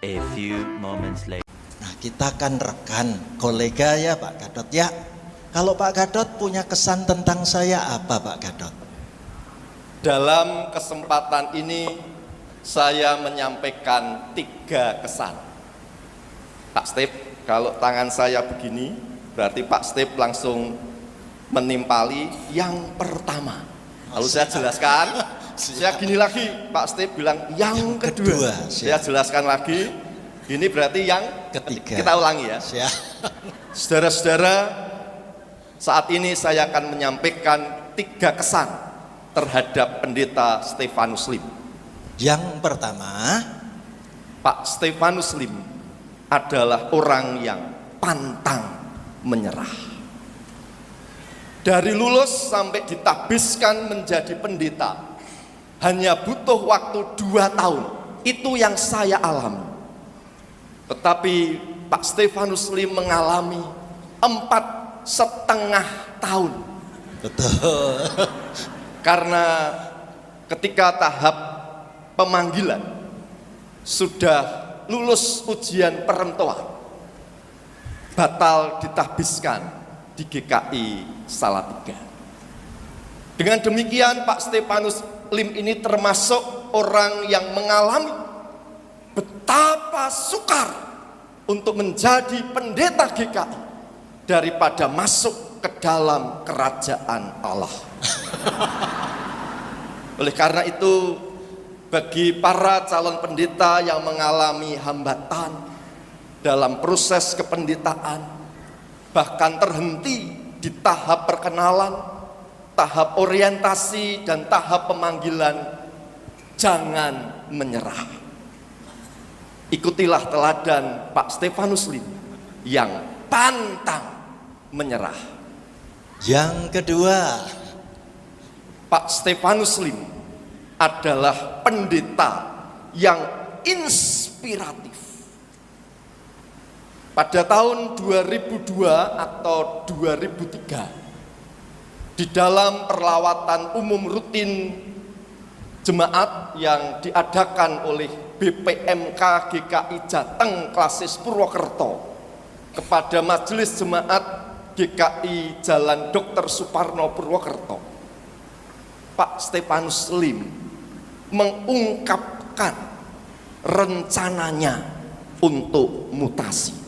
A few moments later. Nah, kita kan rekan, kolega ya Pak Gadot ya. Kalau Pak Gadot punya kesan tentang saya apa Pak Gadot? Dalam kesempatan ini saya menyampaikan 3 kesan. Pak Steve, kalau tangan saya begini, berarti Pak Steve langsung menimpali yang pertama. Lalu saya jelaskan, saya gini lagi, Pak Steve bilang yang kedua. Saya jelaskan lagi, ini berarti yang ketiga. Kita ulangi ya. Saudara-saudara, saat ini saya akan menyampaikan 3 kesan terhadap Pendeta Stefanus Lim. Yang pertama, Pak Stefanus Lim adalah orang yang pantang menyerah. Dari lulus sampai ditabiskan menjadi pendeta hanya butuh waktu 2 tahun. Itu yang saya alami. Tetapi Pak Stefanus Lim mengalami 4,5 tahun. betul. Karena ketika tahap pemanggilan sudah lulus ujian perempuan, batal ditahbiskan di GKI Salatiga. Dengan demikian Pak Stefanus Lim ini termasuk orang yang mengalami betapa sukar untuk menjadi pendeta GKI daripada masuk ke dalam kerajaan Allah. Oleh karena itu, bagi para calon pendeta yang mengalami hambatan dalam proses kependetaan, bahkan terhenti di tahap perkenalan, tahap orientasi, dan tahap pemanggilan, jangan menyerah. Ikutilah teladan Pak Stefanus Lim yang pantang menyerah. Yang kedua, Pak Stefanus Lim adalah pendeta yang inspiratif. Pada tahun 2002 atau 2003, di dalam perlawatan umum rutin jemaat yang diadakan oleh BPMK GKI Jateng Klasis Purwokerto kepada Majelis Jemaat GKI Jalan Dr. Suparno Purwokerto, Pak Stefanus Lim mengungkapkan rencananya untuk mutasi.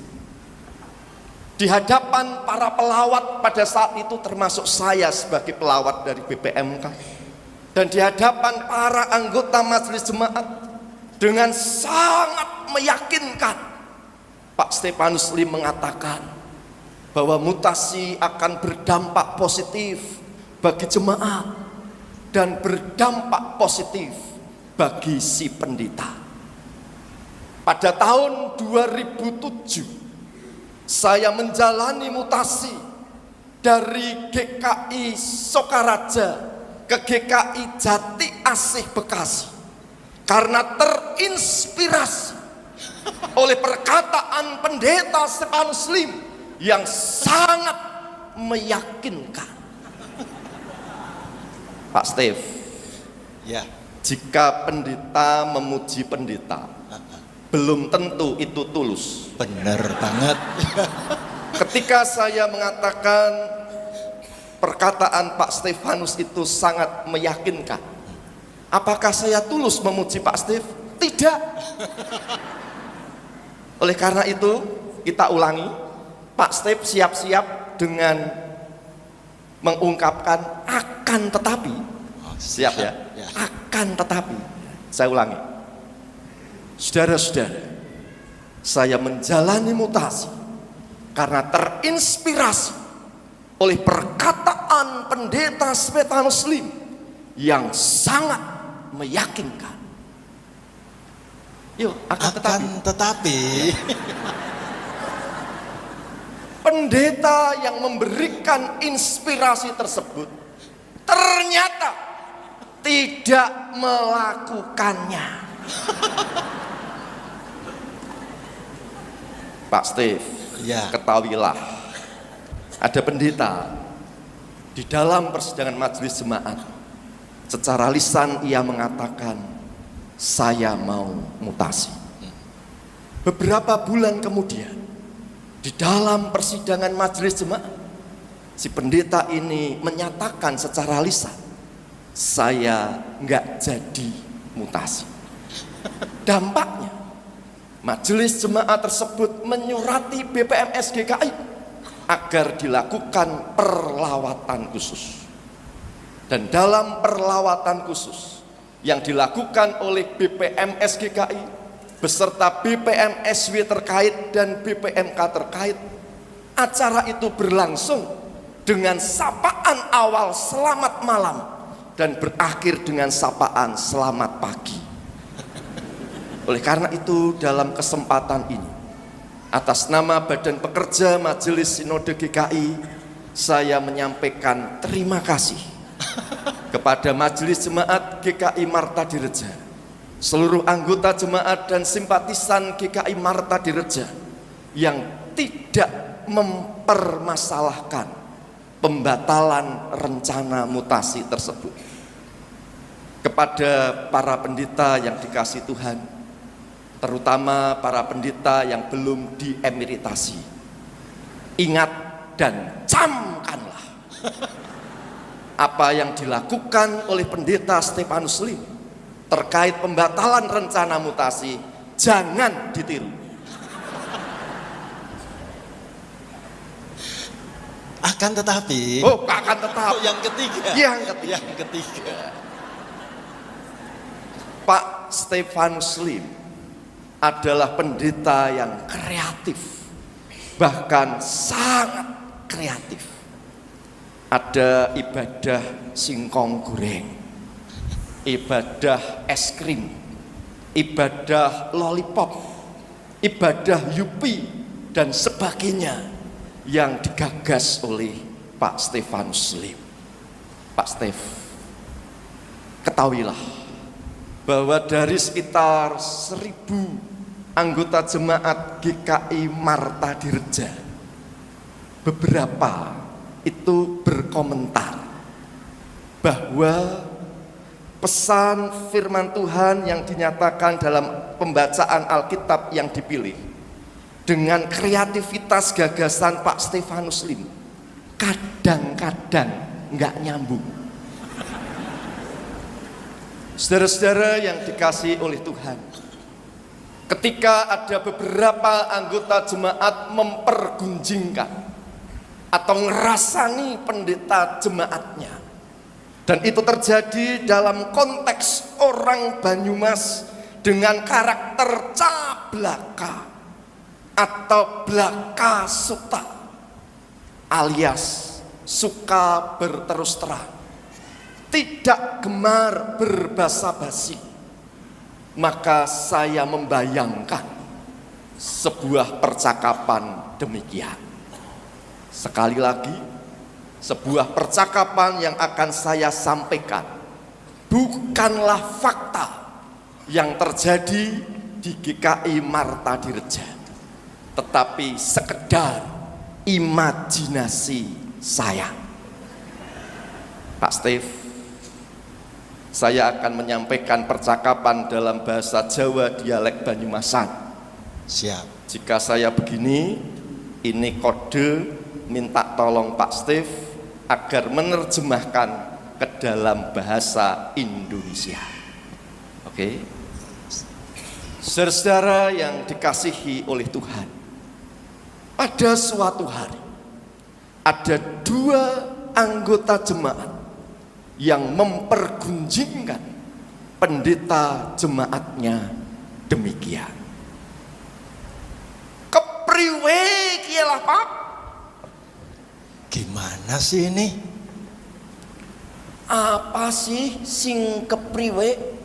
Di hadapan para pelawat pada saat itu, termasuk saya sebagai pelawat dari BPMK, dan di hadapan para anggota majelis jemaat, dengan sangat meyakinkan Pak Stefanus Lim mengatakan bahwa mutasi akan berdampak positif bagi jemaat dan berdampak positif bagi si pendeta. Pada tahun 2007 saya menjalani mutasi dari GKI Sokaraja ke GKI Jati Asih Bekasi karena terinspirasi oleh perkataan Pendeta Stefanus Lim yang sangat meyakinkan. Pak Steve, ya, jika pendeta memuji pendeta, belum tentu itu tulus. benar banget. Ketika saya mengatakan perkataan Pak Stefanus itu sangat meyakinkan, apakah saya tulus memuji Pak Steve? Tidak. Oleh karena itu, kita ulangi, Pak Steve siap-siap dengan mengungkapkan akan tetapi. Siap ya? Akan tetapi. Saya ulangi. Saudara-saudara, saya menjalani mutasi karena terinspirasi oleh perkataan Pendeta Stefanus Lim yang sangat meyakinkan. Yuk, akan tetapi. Pendeta yang memberikan inspirasi tersebut ternyata tidak melakukannya. Pak Steve, Ya. ketahuilah, ada pendeta di dalam persidangan majelis jemaat, secara lisan ia mengatakan, saya mau mutasi. Beberapa bulan kemudian, di dalam persidangan majelis jemaat, si pendeta ini menyatakan secara lisan, saya nggak jadi mutasi. Dampaknya, majelis jemaat tersebut menyurati BPMS GKI agar dilakukan perlawatan khusus. Dan dalam perlawatan khusus yang dilakukan oleh BPMS GKI beserta BPMSW terkait dan BPMK terkait, acara itu berlangsung dengan sapaan awal selamat malam dan berakhir dengan sapaan selamat pagi. Oleh karena itu, dalam kesempatan ini, atas nama Badan Pekerja Majelis Sinode GKI, saya menyampaikan terima kasih kepada Majelis Jemaat GKI Marta Direja, seluruh anggota jemaat dan simpatisan GKI Marta Direja yang tidak mempermasalahkan pembatalan rencana mutasi tersebut. Kepada para pendeta yang dikasihi Tuhan, terutama para pendeta yang belum diemeritasi, ingat dan camkanlah apa yang dilakukan oleh pendeta Stefanus Lim terkait pembatalan rencana mutasi, jangan ditiru. Akan tetapi, yang ketiga, Pak Stefanus Lim adalah pendeta yang kreatif, bahkan sangat kreatif. Ada ibadah singkong goreng, ibadah es krim, ibadah lollipop, ibadah yupi, dan sebagainya yang digagas oleh Pak Stefanus Lim. Pak Stef, ketahuilah bahwa dari sekitar 1.000 anggota jemaat GKI Marta Direja, beberapa itu berkomentar bahwa pesan firman Tuhan yang dinyatakan dalam pembacaan Alkitab yang dipilih dengan kreativitas gagasan Pak Stefanus Lim kadang-kadang nggak nyambung. Saudara-saudara yang dikasihi oleh Tuhan, ketika ada beberapa anggota jemaat mempergunjingkan atau ngerasani pendeta jemaatnya, dan itu terjadi dalam konteks orang Banyumas dengan karakter cablaka atau blaka suta, alias suka berterus terang, tidak gemar berbasa basi, maka saya membayangkan sebuah percakapan demikian. Sekali lagi, sebuah percakapan yang akan saya sampaikan bukanlah fakta yang terjadi di GKI Marta Direja, tetapi sekedar imajinasi saya. Pak Stef, saya akan menyampaikan percakapan dalam bahasa Jawa dialek Banyumasan. siap. Jika saya begini, ini kode minta tolong Pak Stef agar menerjemahkan ke dalam bahasa Indonesia. Oke? Saudara-saudara yang dikasihi oleh Tuhan, pada suatu hari ada 2 anggota jemaat yang mempergunjingkan pendeta jemaatnya demikian. Kepriwe kialah Pak? Gimana sih ini? Apa sih sing kepriwe?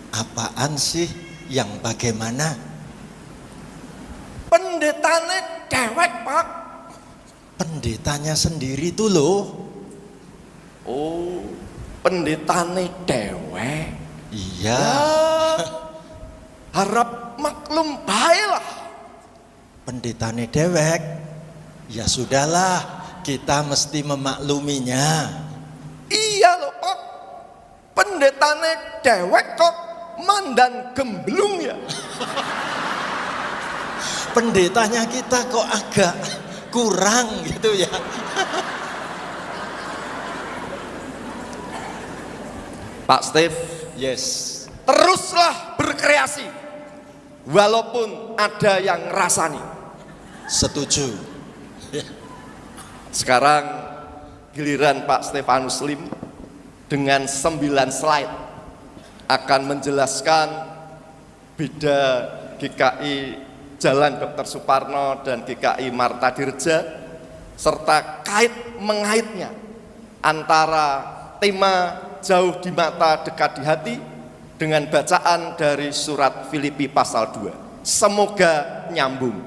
Apaan sih yang bagaimana? Pendetane dewek Pak. Pendetanya sendiri tuh loh. Oh, pendetane dewek. Iya. Ya, harap maklum baiklah. Pendetanya dewek. Ya sudahlah, kita mesti memakluminya. Iya loh Pak, pendetane dewek kok mandan gemblung ya. pendetanya kita kok agak kurang gitu ya. Pak Steve, Yes, teruslah berkreasi walaupun ada yang ngerasani. setuju. Sekarang giliran Pak Stefanus Lim dengan 9 slide akan menjelaskan beda GKI Jalan Dr. Suparno dan GKI Marta Dirja, serta mengaitnya antara tema jauh di mata dekat di hati dengan bacaan dari surat Filipi pasal 2. Semoga nyambung.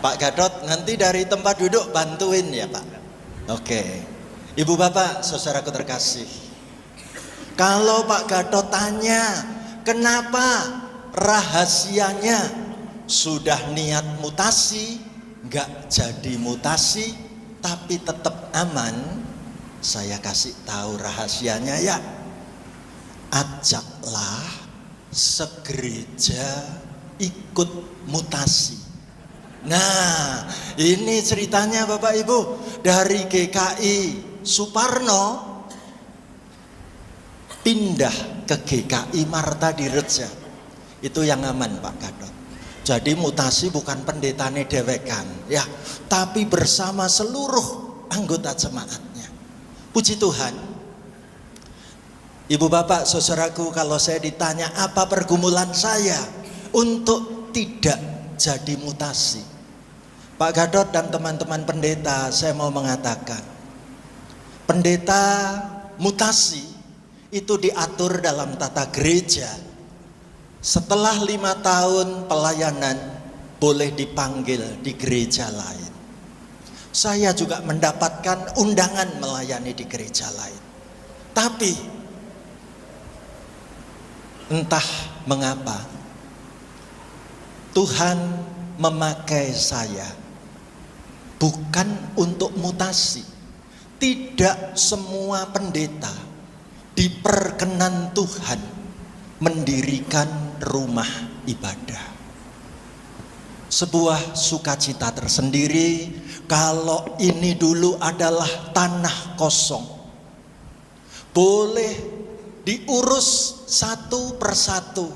Pak Gadot nanti dari tempat duduk bantuin ya Pak. Oke. Ibu bapak saudaraku terkasih, kalau Pak Gadot tanya kenapa rahasianya sudah niat mutasi nggak jadi mutasi tapi tetap aman, saya kasih tahu rahasianya ya. Ajaklah segereja ikut mutasi. Nah, ini ceritanya Bapak Ibu, dari GKI Suparno pindah ke GKI Marta Dirja. Itu yang aman Pak Gadot. Jadi mutasi bukan pendetane dewekan ya, tapi bersama seluruh anggota jemaatnya. Puji Tuhan. Ibu bapak saudaraku, kalau saya ditanya apa pergumulan saya untuk tidak jadi mutasi, Pak Gadot dan teman-teman pendeta, saya mau mengatakan pendeta mutasi itu diatur dalam tata gereja. Setelah 5 tahun pelayanan boleh dipanggil di gereja lain. Saya juga mendapatkan undangan melayani di gereja lain. Tapi entah mengapa Tuhan memakai saya bukan untuk mutasi. Tidak semua pendeta diperkenan Tuhan mendirikan rumah ibadah. Sebuah sukacita tersendiri kalau ini dulu adalah tanah kosong. Boleh diurus satu persatu,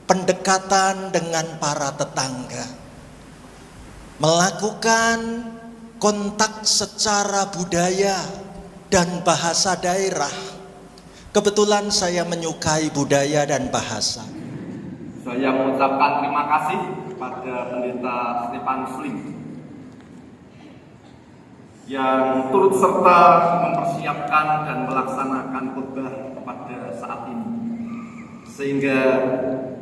pendekatan dengan para tetangga, melakukan kontak secara budaya dan bahasa daerah. Kebetulan saya menyukai budaya dan bahasa. Saya mengucapkan terima kasih kepada Pendeta Stefanus Lim yang turut serta mempersiapkan dan melaksanakan khotbah pada saat ini, sehingga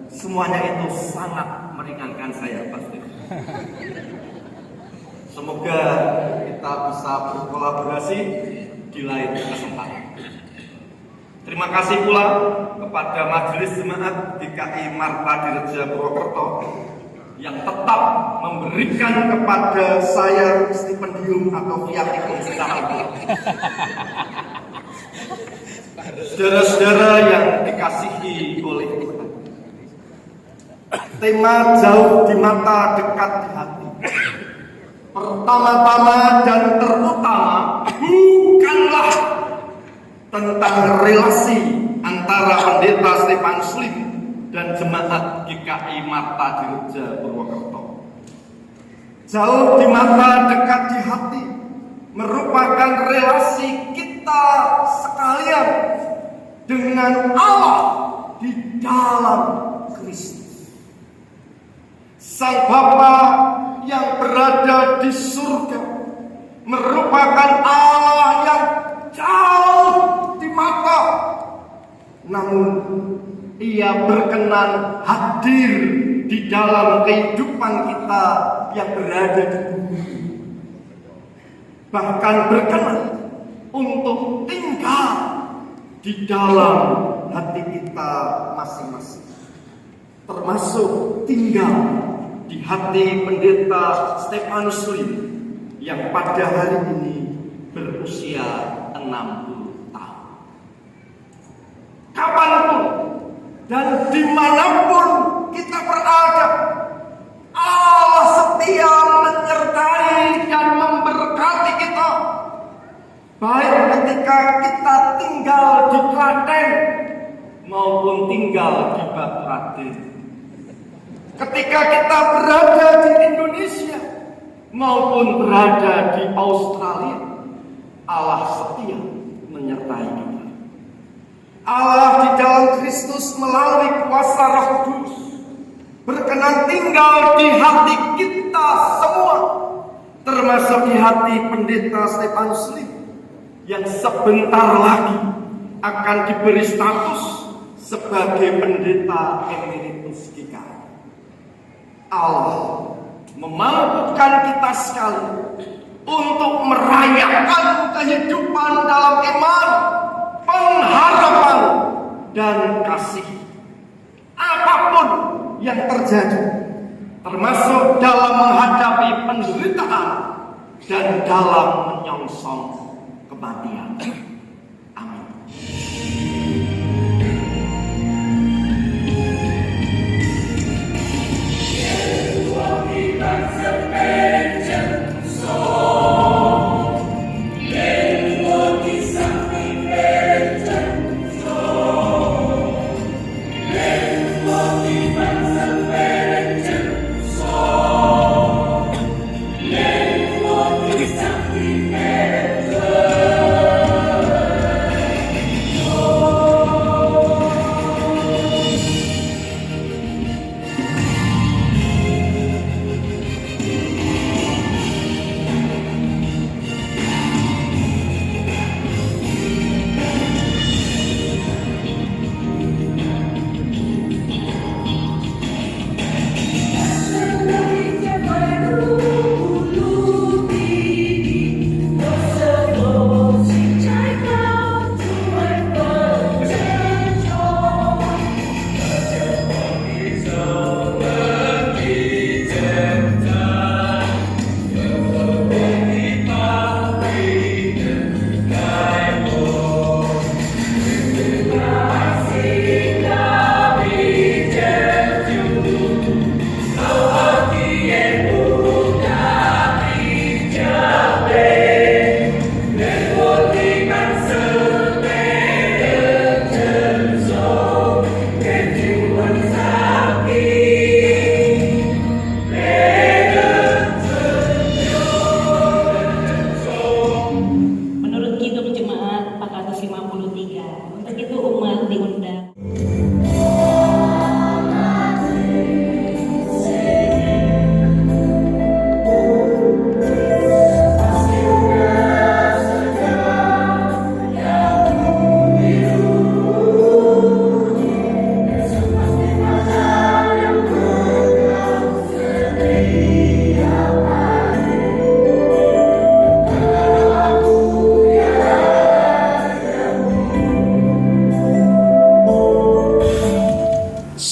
semuanya itu sangat meringankan saya, Pak Steve. Semoga kita bisa berkolaborasi di lain kesempatan. Terima kasih pula kepada Majelis Jemaat GKI Marta Dirja Purwokerto yang tetap memberikan kepada saya stipendium atau viatikum secara utuh. Saudara-saudara yang dikasihi oleh Tuhan, tema jauh di mata dekat di hati, pertama-tama dan terutama bukanlah tentang relasi antara Pendeta Stefanus Lim dan jemaat GKI Marta Dirja Purwokerto. Jauh di mata dekat di hati merupakan relasi kita sekalian dengan Allah di dalam Kristus. Sang Bapa yang berada di surga merupakan Allah yang jauh di mata, namun Ia berkenan hadir di dalam kehidupan kita yang berada di bumi, bahkan berkenan untuk tinggal di dalam hati kita masing-masing, termasuk tinggal di hati Pendeta Stefanus Lim yang pada hari ini berusia 60 tahun. Kapanpun dan dimanapun kita maupun tinggal di Batu Raden. Ketika kita berada di Indonesia maupun berada di Australia, Allah setia menyertai kita. Allah di dalam Kristus melalui kuasa Roh Kudus berkenan tinggal di hati kita semua, termasuk di hati Pendeta Stefanus Lim yang sebentar lagi akan diberi status sebagai pendeta emeritus GKI. Allah memampukan kita sekali untuk merayakan kehidupan dalam iman, pengharapan, dan kasih. Apapun yang terjadi, termasuk dalam menghadapi penderitaan dan dalam menyongsong kematian. Amin.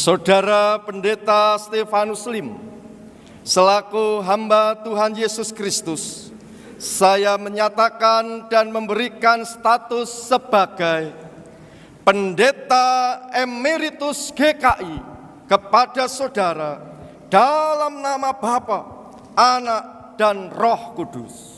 Saudara Pendeta Stefanus Lim, selaku hamba Tuhan Yesus Kristus, saya menyatakan dan memberikan status sebagai Pendeta Emeritus GKI kepada saudara dalam nama Bapa, Anak, dan Roh Kudus.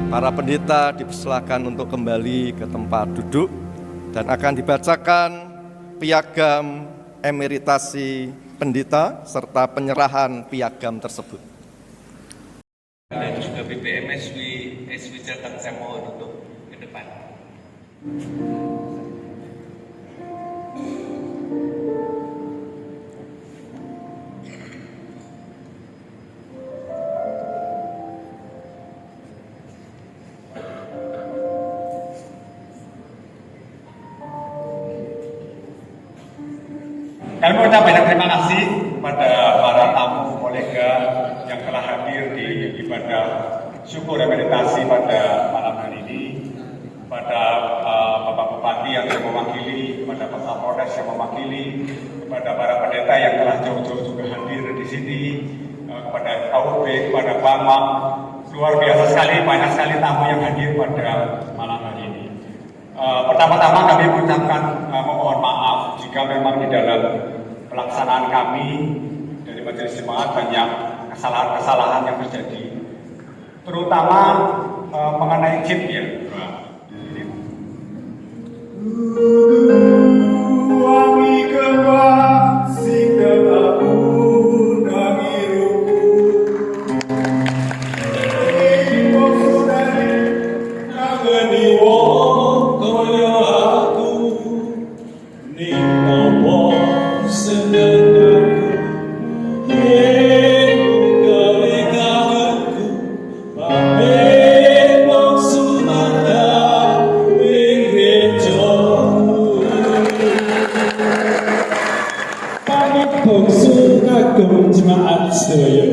Para pendeta dipersilakan untuk kembali ke tempat duduk dan akan dibacakan piagam emeritasi pendeta serta penyerahan piagam tersebut. Dan juga BPM SW Jateng, saya mohon untuk ke depan. Kami mengucapkan banyak terima kasih kepada para ibadah syukur dan meditasi pada malam hari ini, pada Bapak Bupati yang saya mewakili, kepada Pak Kapolres yang mewakili, kepada para pendeta yang telah jauh-jauh juga hadir di sini, kepada KUB, kepada Bamak. Luar biasa sekali, banyak sekali tamu yang hadir pada malam hari ini. Pertama-tama kami mengucapkan mohon maaf jika memang di dalam pelaksanaan kami dari Majelis Jemaat banyak kesalahan-kesalahan yang terjadi, terutama mengenai chip ya. Wangi kekasih tetapku nangi ruku, ibu sudari nangani wong kaya aku, ning nopo seneng aku, yen gawe kangenku, pamit wong Sumatera ing gereja. Pamit bangsa kagem jemaat sedaya.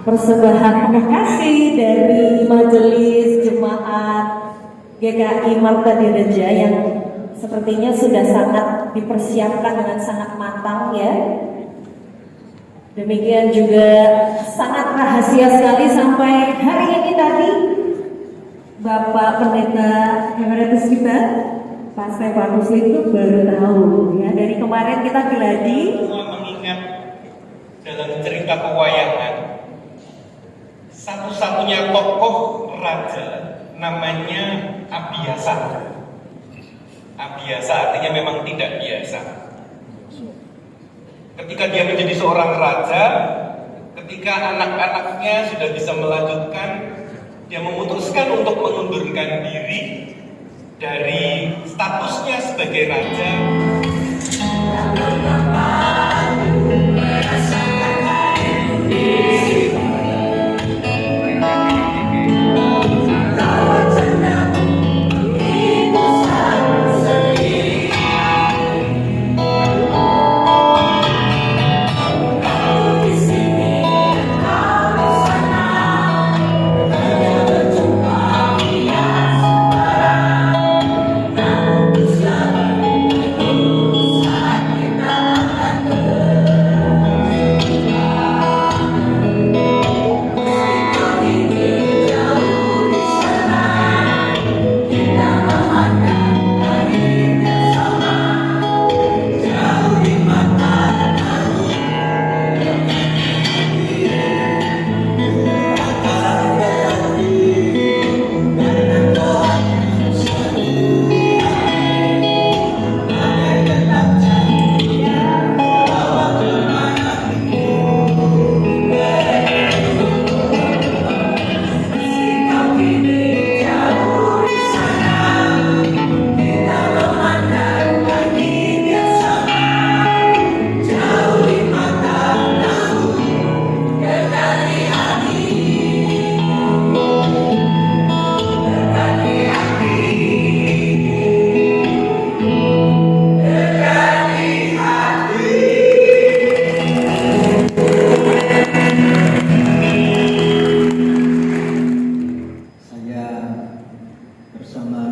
Persembahan kasih dari Majelis Jemaat GKI Marta Direja yang sepertinya sudah sangat dipersiapkan dengan sangat matang ya. Demikian juga sangat rahasia sekali sampai hari ini tadi Bapak Pendeta Emeritus kita Pak Stefanus itu baru tahu ya. Dari kemarin kita geladi mengingat dalam cerita pewayangan satu-satunya tokoh raja namanya Abiasa. Abiasa artinya memang tidak biasa. Ketika dia menjadi seorang raja, ketika anak-anaknya sudah bisa melanjutkan, dia memutuskan untuk mengundurkan diri dari statusnya sebagai raja.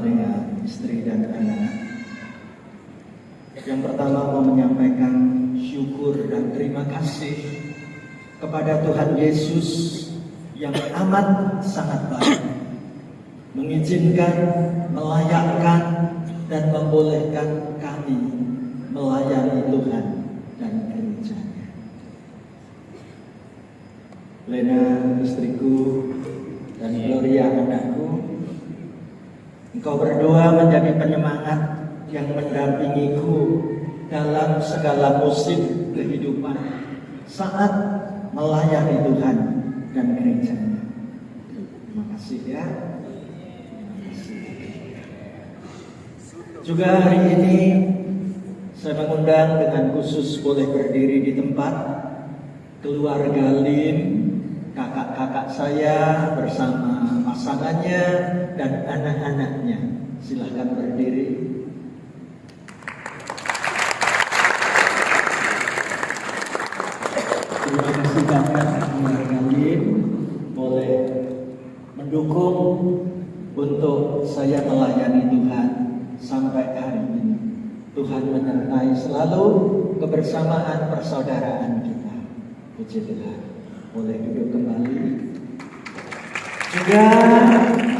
dengan istri dan anak. Yang pertama mau menyampaikan syukur dan terima kasih kepada Tuhan Yesus yang amat sangat baik, mengizinkan, melayakkan, dan membolehkan kami melayani Tuhan dan gerejanya. Lena istriku dan Gloria anakku, engkau berdua menjadi penyemangat yang mendampingiku dalam segala musim kehidupan saat melayani Tuhan dan gerejanya. Terima kasih ya. Juga hari ini saya mengundang dengan khusus boleh berdiri di tempat keluarga Lim, kakak-kakak saya bersama pasangannya dan anak-anaknya. Silahkan berdiri. Terima kasih banyak keluarga Lim boleh mendukung untuk saya melayani Tuhan sampai hari ini. Tuhan menyertai selalu kebersamaan persaudaraan kita. Puji Tuhan. Boleh duduk kembali. Juga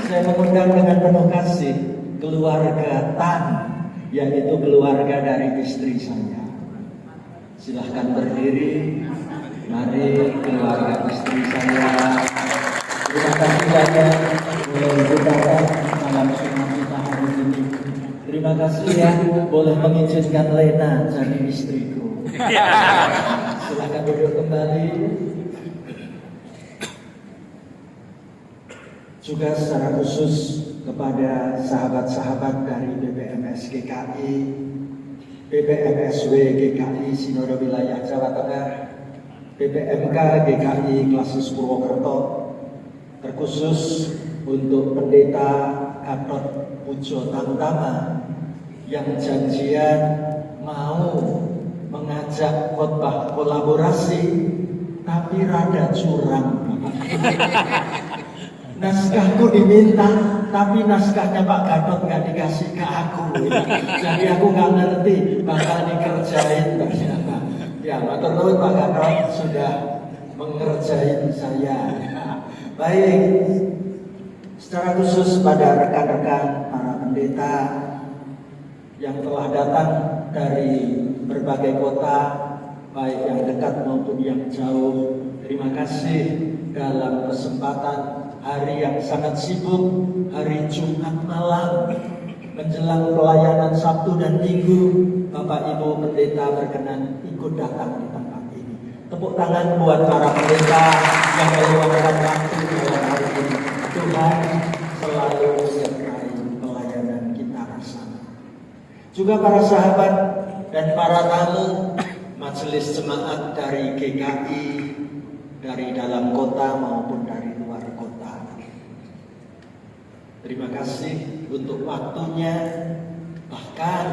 saya mengundang dengan penuh kasih keluarga Tan, yaitu keluarga dari istri saya. Silahkan berdiri. Mari keluarga istri saya. Terima kasih banyak boleh berdatang dalam sunnah kita hari ini. Terima kasih ya boleh mengizinkan Lena jadi istriku. Silakan duduk kembali. Juga secara khusus kepada sahabat-sahabat dari BPMS GKI, BPMSW GKI Sinodo Wilayah Jawa Tengah, BPMK GKI Klasis Purwokerto, terkhusus untuk Pendeta Gatot Pujo Tamtama yang janjian mau mengajak khotbah kolaborasi tapi rada curang. Naskahku diminta tapi naskahnya Pak Gatot nggak dikasih ke aku, jadi aku nggak ngerti bakal dikerjain ternyata. Ya, matur nuwun Pak Gatot sudah mengerjain saya. Baik, secara khusus pada rekan-rekan para pendeta yang telah datang dari berbagai kota, baik yang dekat maupun yang jauh, terima kasih dalam kesempatan hari yang sangat sibuk, hari Jumat malam, menjelang pelayanan Sabtu dan Minggu, Bapak Ibu Pendeta berkenan ikut datang di tempat ini. Tepuk tangan buat para pendeta yang meluangkan waktu dalam hari ini. Tuhan selalu menyertai pelayanan kita bersama. Juga para sahabat dan para tamu majelis jemaat dari GKI, dari dalam kota maupun dari luar kota. Terima kasih untuk waktunya, bahkan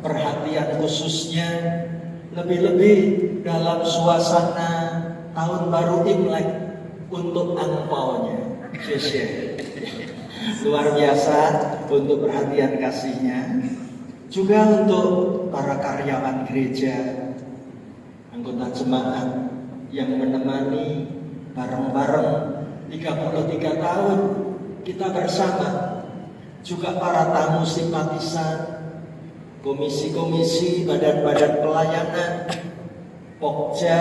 perhatian khususnya, lebih-lebih dalam suasana tahun baru Imlek untuk angpaunya. Luar biasa untuk perhatian kasihnya. Juga untuk para karyawan gereja, anggota jemaat yang menemani bareng-bareng 33 tahun kita bersama. Juga para tamu simpatisan, komisi-komisi, badan-badan pelayanan, Pokja,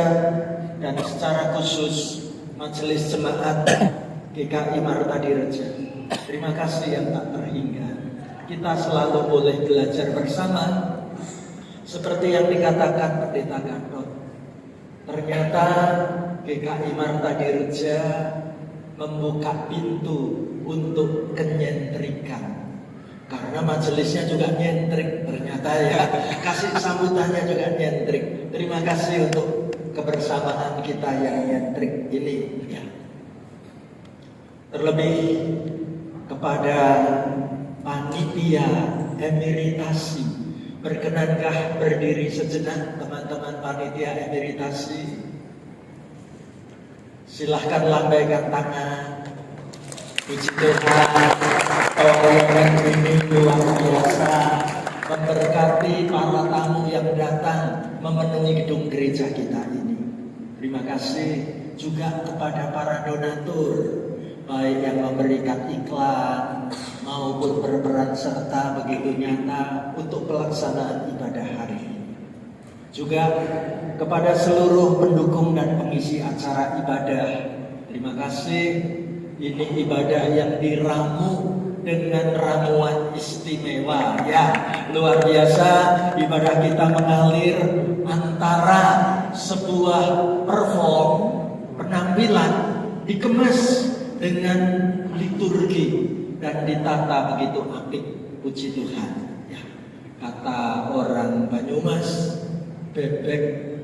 dan secara khusus Majelis Jemaat GKI Martadireja. Terima kasih yang tak terhingga. Kita selalu boleh belajar bersama. Seperti yang dikatakan Pendeta Gatot, ternyata GKI Martadireja membuka pintu untuk kenyentrikan. Karena majelisnya juga nyentrik ternyata ya. Kasih sambutannya juga nyentrik. Terima kasih untuk kebersamaan kita yang nyentrik ini ya. Terlebih kepada panitia emeritasi, berkenankah berdiri sejenak teman-teman panitia emeritasi? Silahkan lambaikan tangan. Puji Tuhan, yang ini luar biasa, memberkati para tamu yang datang memenuhi gedung gereja kita ini. Terima kasih juga kepada para donatur, baik yang memberikan iklan maupun berperan serta begitu nyata untuk pelaksanaan ibadah hari ini. Juga kepada seluruh pendukung dan pengisi acara ibadah, terima kasih. Ini ibadah yang diramu dengan ramuan istimewa, ya, luar biasa. Ibadah kita mengalir antara sebuah perform, penampilan dikemas dengan liturgi dan ditata begitu apik, puji Tuhan, ya. Kata orang Banyumas, bebek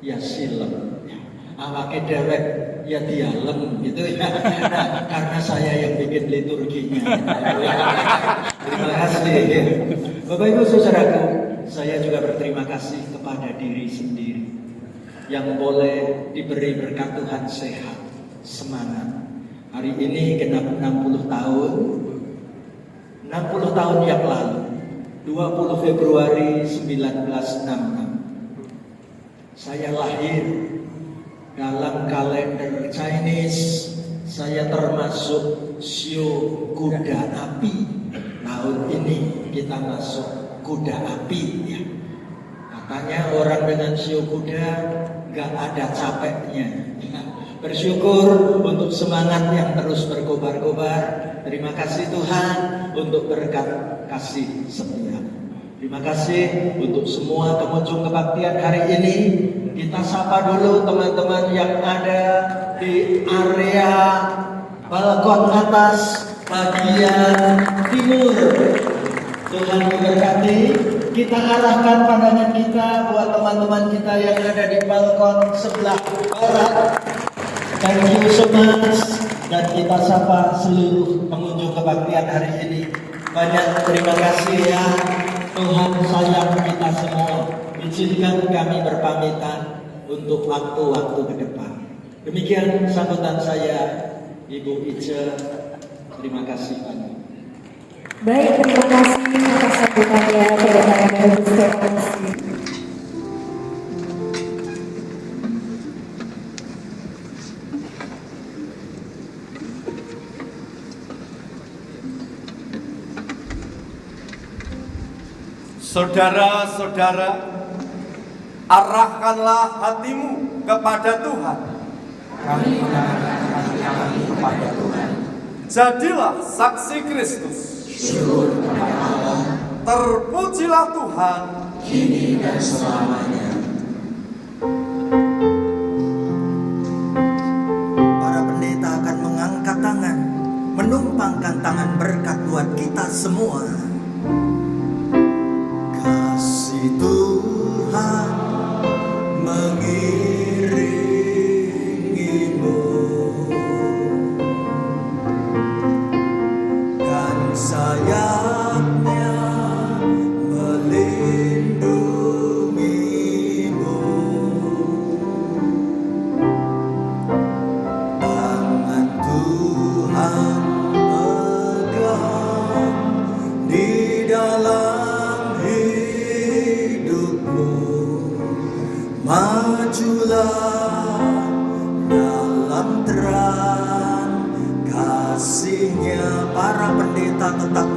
ya silem, ya. Awake dewek ya dialem, gitu ya. Nah, karena saya yang bikin liturginya. Terima kasih. Bapak Ibu Saudaraku, saya juga berterima kasih kepada diri sendiri yang boleh diberi berkat Tuhan sehat, semangat. Hari ini genap 60 tahun. 60 tahun yang lalu, 20 Februari 1966, saya lahir. Dalam kalender Chinese, saya termasuk Shio kuda api. Tahun ini kita masuk kuda api, ya. Katanya orang dengan shio kuda gak ada capeknya. Bersyukur untuk semangat yang terus berkobar-kobar. Terima kasih Tuhan untuk berkat kasih setia. Terima kasih untuk semua pengunjung kebaktian hari ini. Kita sapa dulu teman-teman yang ada di area balkon atas bagian timur. Tuhan memberkati. Kita arahkan pandangan kita buat teman-teman kita yang ada di balkon sebelah barat. Thank you so much. Dan kita sapa seluruh pengunjung kebaktian hari ini. Banyak terima kasih ya. Tuhan sayang kita semua. Izinkan kami berpamitan untuk waktu-waktu ke depan. Demikian sambutan saya, Ibu Ice. Terima kasih banyak. Baik, terima kasih atas sambutannya Pendeta Emeritus Stefanus. Saudara-saudara, arahkanlah hatimu kepada Tuhan. Kami mengarahkan hati kami kepada Tuhan. Jadilah saksi Kristus. Syukur kepada Allah, Terpujilah Tuhan. kini dan selamanya. Para pendeta akan mengangkat tangan, menumpangkan tangan berkat buat kita semua. Kasih Tuhan mengiringimu dan sayapnya melindungimu. Tangan Tuhan pegang di dalam hidupmu. Majulah dalam terang kasih-Nya. Para pendeta tetap